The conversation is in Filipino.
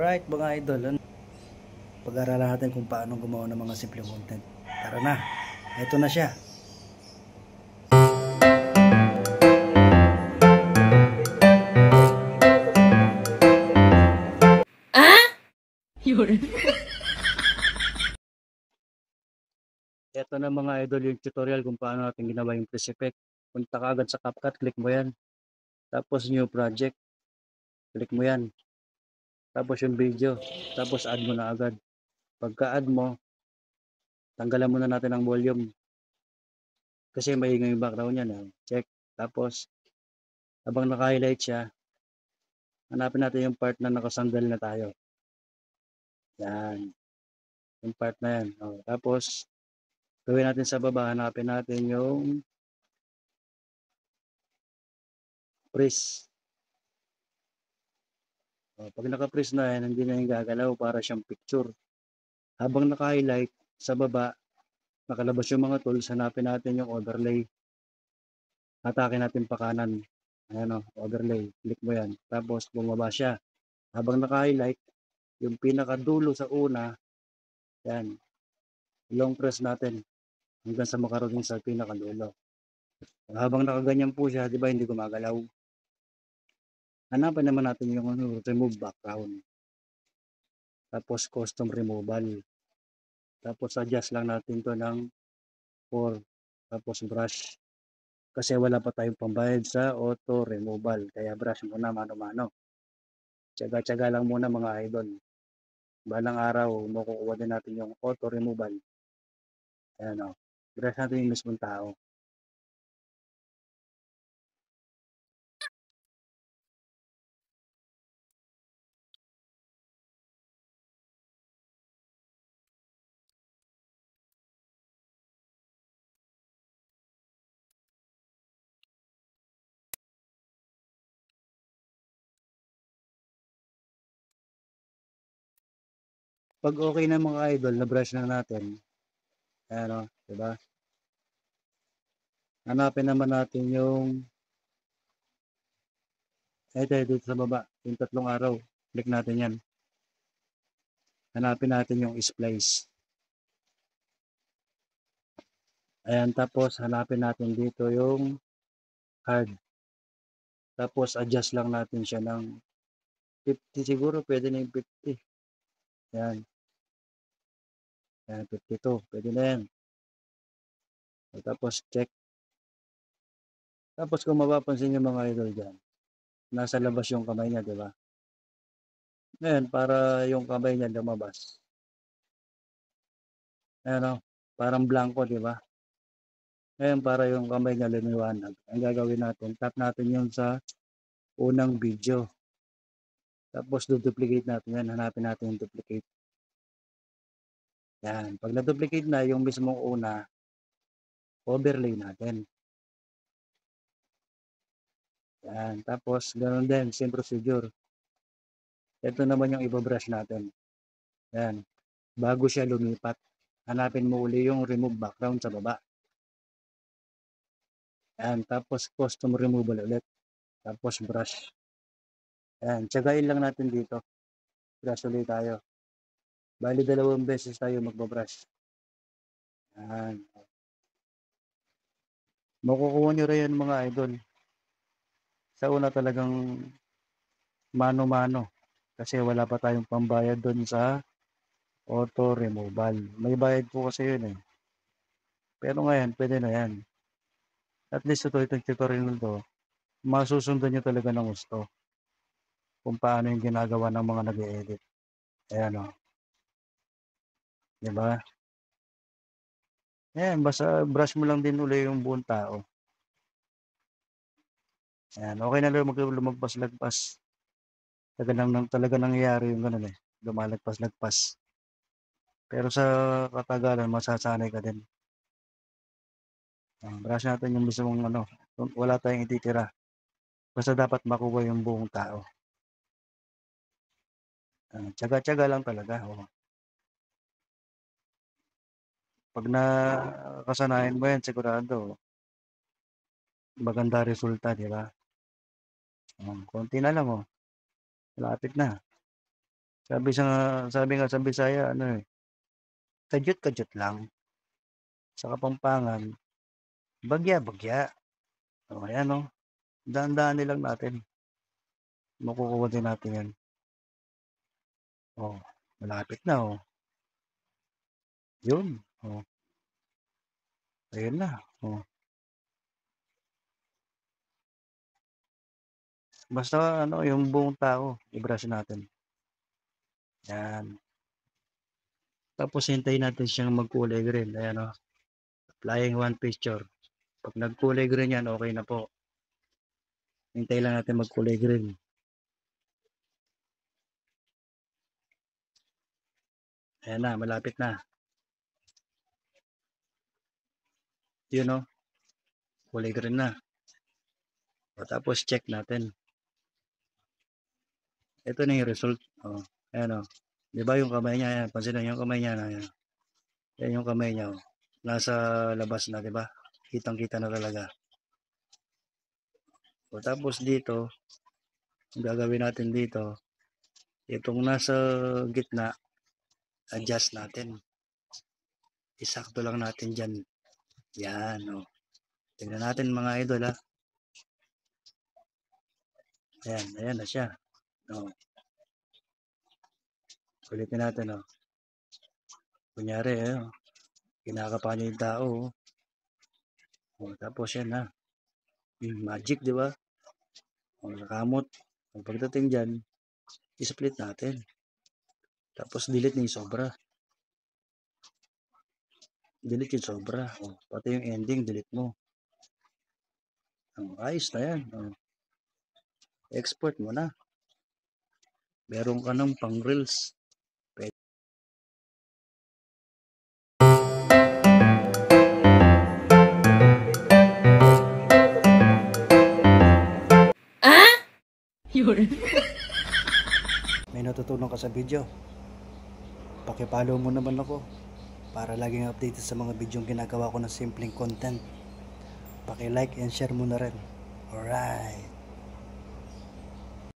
Alright mga idol, pag-aralan natin kung paano gumawa ng mga simple content. Tara na, ito na siya. Ito na mga idol yung tutorial kung paano natin ginawa yung press effect. Punta ka agad sa CapCut, click mo yan. Tapos new project, click mo yan. Tapos yung video, tapos add mo na agad. Pagka add mo, tanggalan muna natin ang volume. Kasi maingay yung background yan. Check. Tapos, habang naka-highlight siya, hanapin natin yung part na nakasandal na tayo. Yan. Yung part na yan. Tapos, gawin natin sa baba, hanapin natin yung press. Pag naka-press na yan, hindi na yung gagalaw para siyang picture. Habang naka-highlight, sa baba, nakalabas yung mga tools, hanapin natin yung overlay. Hatakin natin pa kanan. Ayan overlay. Click mo yan. Tapos bumaba siya. Habang naka-highlight, yung pinakadulo sa una, yan. Long press natin hanggang sa makarating sa pinakadulo. Habang nakaganyan po siya, di ba hindi gumagalaw? Hanapan naman natin yung remove background. Tapos custom removal. Tapos adjust lang natin to ng 4. Tapos brush. Kasi wala pa tayong pambayad sa auto removal. Kaya brush muna mano-mano. Tsaga-tsaga lang muna mga idol. Balang araw, makukuha din natin yung auto removal. Ayan brush natin yung mismong tao. Pag okay na mga idol, na brush na natin. Ayan diba? Hanapin naman natin yung ito dito sa baba, yung 3 araw. Click natin yan. Hanapin natin yung splice. Ayan, tapos hanapin natin dito yung hard. Tapos adjust lang natin siya ng 50 siguro, pwede na yung 50. Ayan. Ayan, 52. Pwede na yan. Tapos check. Tapos kung mapapansin nyo mga idol dyan, nasa labas yung kamay niya, di ba? Ngayon, para yung kamay niya lumabas. Ayan parang blanco, di ba? Ngayon, para yung kamay niya lumiwanag, ang gagawin natin, tap natin yung sa unang video. Tapos, duplicate natin yan. Hanapin natin yung duplicate. Yan. Pag na-duplicate na, yung mismong una, overlay natin. Yan. Tapos, ganoon din, same procedure. Ito naman yung ibabrush natin. Yan. Bago siya lumipat, hanapin mo uli yung remove background sa baba. Yan. Tapos, custom removal ulit. Tapos, brush. Yan. Tsagain lang natin dito. Brush ulit tayo. Bali, 2 beses tayo magbabrush. Yan. Makukuha nyo rin yan mga idol. Sa una talagang mano-mano. Kasi wala pa tayong pambayad doon sa auto removal. May bayad po kasi yun Pero ngayon, pwede na yan. At least itong tutorial nito, masusundan nyo talaga ng gusto. Kung paano yung ginagawa ng mga nag-e-edit. Ayan Diba? Ayan, basta brush mo lang din uli yung buong tao. Ayan, okay na lang lumagpas-lagpas. Talaga nangyayari yung ganun lumalagpas-lagpas. Pero sa katagalan, masasanay ka din. Brush natin yung mismong wala tayong ititira. Basta dapat makuha yung buong tao. Tsaga-tsaga lang talaga. Pag nakasanayan mo yan, sigurado, maganda resulta, di ba? Konti na lang, malapit na. Sabi nga sa Bisaya, ano eh, kadyot-kadyot lang. Sa Kapampangan, bagya-bagya. O, ayan o. Daan-daanin lang natin. Makukuha din natin yan. O, malapit na o. Yun. O, ayun na. O. Basta ano, yung buong tao, i-brush natin. Yan. Tapos hintayin natin siyang magkulay green. Ayan o. Applying one picture. Pag nagkulay green yan, okay na po. Hintayin lang natin magkulay green. Ayan na, malapit na. Yun o. Kulay green na. O, tapos check natin. Ito na yung result. O, ayan o. Diba yung kamay niya? Ayan, pansin na yung kamay niya. Ayan. Yan yung kamay niya. O. Nasa labas na, diba? Kitang-kita na talaga. O, tapos dito, ang gagawin natin dito, itong nasa gitna, adjust natin. Isakto lang natin dyan. Yan, o. Tingnan natin mga idol, ha. Ayan, ayan na siya. O. Ulitin natin, o. Kunyari, kinakapa niya yung tao, o. O, tapos yan, ha. Yung magic, di ba? O, nakamot. Ang pagdating dyan, i-split natin. Tapos delete na yung sobra. Delete yung sobra. O, pati yung ending, delete mo. O, ayos na yan. O, export mo na. Meron ka ng pang reels. May natutunan ka sa video? Pakipollow mo naman ako para laging updated sa mga video ginagawa ko ng simpleng content. Paki-like and share mo na rin. Alright.